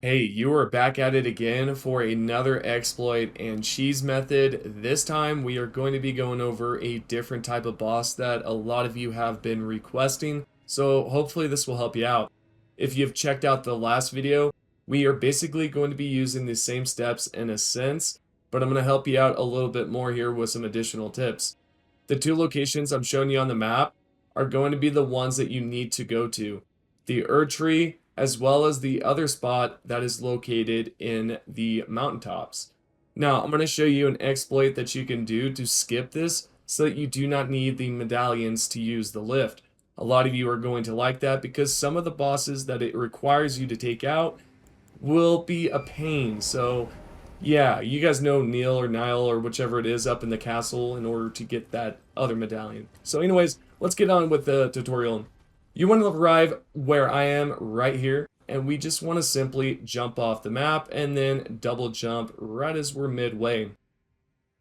Hey, you are back at it again for another exploit and cheese method. This time we are going to be going over a different type of boss that a lot of you have been requesting, so hopefully this will help you out. If you've checked out the last video, we are basically going to be using the same steps in a sense, but I'm going to help you out a little bit more here with some additional tips. The two locations I'm showing you on the map are going to be the ones that you need to go to. The Erdtree, as well as the other spot that is located in the mountaintops. Now, I'm going to show you an exploit that you can do to skip this so that you do not need the medallions to use the lift. A lot of you are going to like that because some of the bosses that it requires you to take out will be a pain. So, yeah, you guys know Neil or Nile or whichever it is up in the castle in order to get that other medallion. So anyways, let's get on with the tutorial. You want to arrive where I am right here, and we just want to simply jump off the map and then double jump right as we're midway.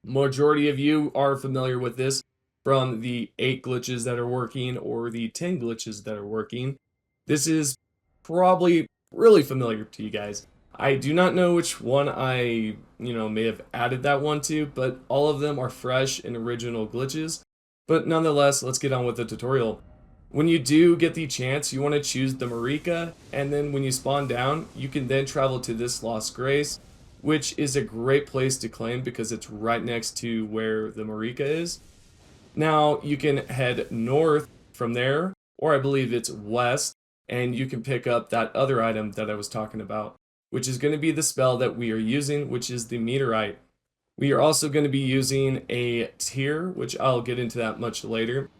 Majority of you are familiar with this from the 8 glitches that are working or the 10 glitches that are working. This is probably really familiar to you guys. I do not know which one I, may have added that one to, but all of them are fresh and original glitches. But nonetheless, let's get on with the tutorial. When you do get the chance, you want to choose the Marika, and then when you spawn down, you can then travel to this Lost Grace, which is a great place to claim because it's right next to where the Marika is. Now, you can head north from there, or I believe it's west, and you can pick up that other item that I was talking about, which is going to be the spell that we are using, which is the Meteorite. We are also going to be using a tier, which I'll get into that much later.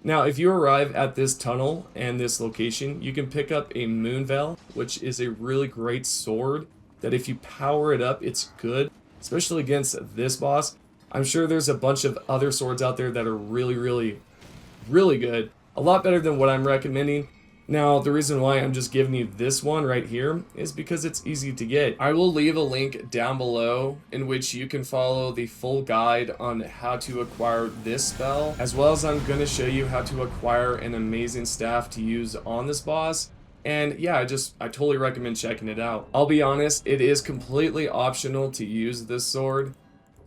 Now, if you arrive at this tunnel and this location, you can pick up a Moonveil, which is a really great sword that if you power it up, it's good, especially against this boss. I'm sure there's a bunch of other swords out there that are really good. A lot better than what I'm recommending. Now, the reason why I'm just giving you this one right here is because it's easy to get. I will leave a link down below in which you can follow the full guide on how to acquire this spell, as well as I'm going to show you how to acquire an amazing staff to use on this boss. And yeah, I totally recommend checking it out. I'll be honest, it is completely optional to use this sword.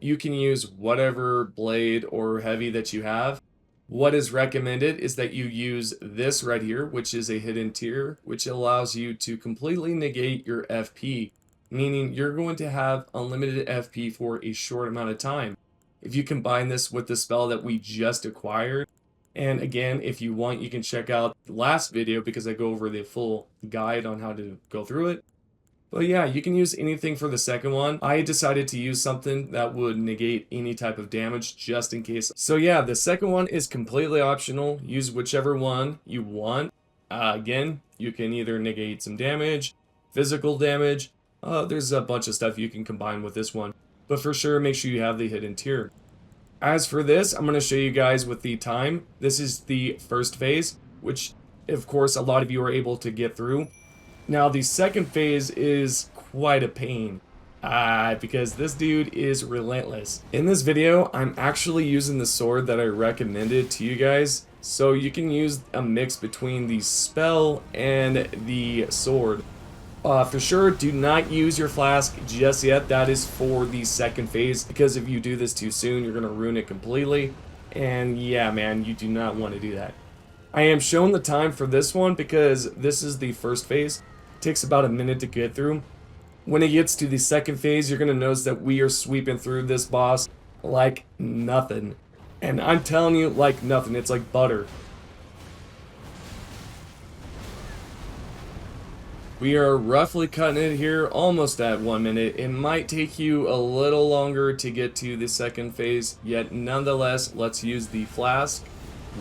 You can use whatever blade or heavy that you have. What is recommended is that you use this right here, which is a hidden tier, which allows you to completely negate your FP, meaning you're going to have unlimited FP for a short amount of time. If you combine this with the spell that we just acquired, and again, if you want, you can check out the last video because I go over the full guide on how to go through it. But yeah, you can use anything for the second one. I decided to use something that would negate any type of damage just in case. So yeah, the second one is completely optional. Use whichever one you want. Again, you can either negate some damage, physical damage. There's a bunch of stuff you can combine with this one. But for sure, make sure you have the hidden tier. As for this, I'm going to show you guys with the time. This is the first phase, which of course a lot of you are able to get through. Now, the second phase is quite a pain, because this dude is relentless. In this video, I'm actually using the sword that I recommended to you guys, so you can use a mix between the spell and the sword. For sure, do not use your flask just yet. That is for the second phase, because if you do this too soon, you're going to ruin it completely. And yeah, man, you do not want to do that. I am showing the time for this one because this is the first phase. Takes about a minute to get through. When it gets to the second phase, you're going to notice that we are sweeping through this boss like nothing. And I'm telling you, like nothing. It's like butter. We are roughly cutting it here, almost at 1 minute. It might take you a little longer to get to the second phase, yet nonetheless, let's use the flask,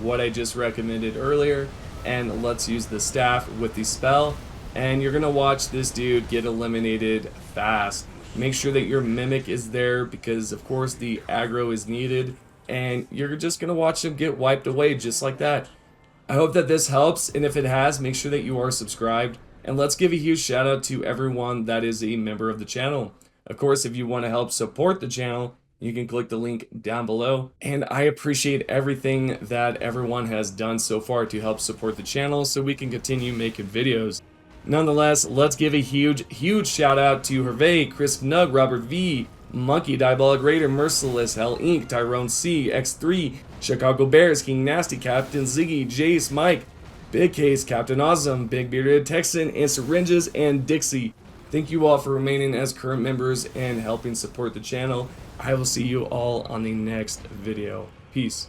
what I just recommended earlier, and let's use the staff with the spell. And you're going to watch this dude get eliminated fast. Make sure that your mimic is there because of course the aggro is needed. And you're just going to watch him get wiped away just like that. I hope that this helps, and if it has, make sure that you are subscribed. And let's give a huge shout out to everyone that is a member of the channel. Of course, if you want to help support the channel, you can click the link down below. And I appreciate everything that everyone has done so far to help support the channel so we can continue making videos. Nonetheless, let's give a huge shout out to Hervé, Crisp Nug, Robert V, Monkey, Diabolic Raider, Merciless, Hell Inc., Tyrone C, X3, Chicago Bears, King Nasty, Captain Ziggy, Jace, Mike, Big Case, Captain Awesome, Big Bearded Texan, and Syringes, and Dixie. Thank you all for remaining as current members and helping support the channel. I will see you all on the next video. Peace.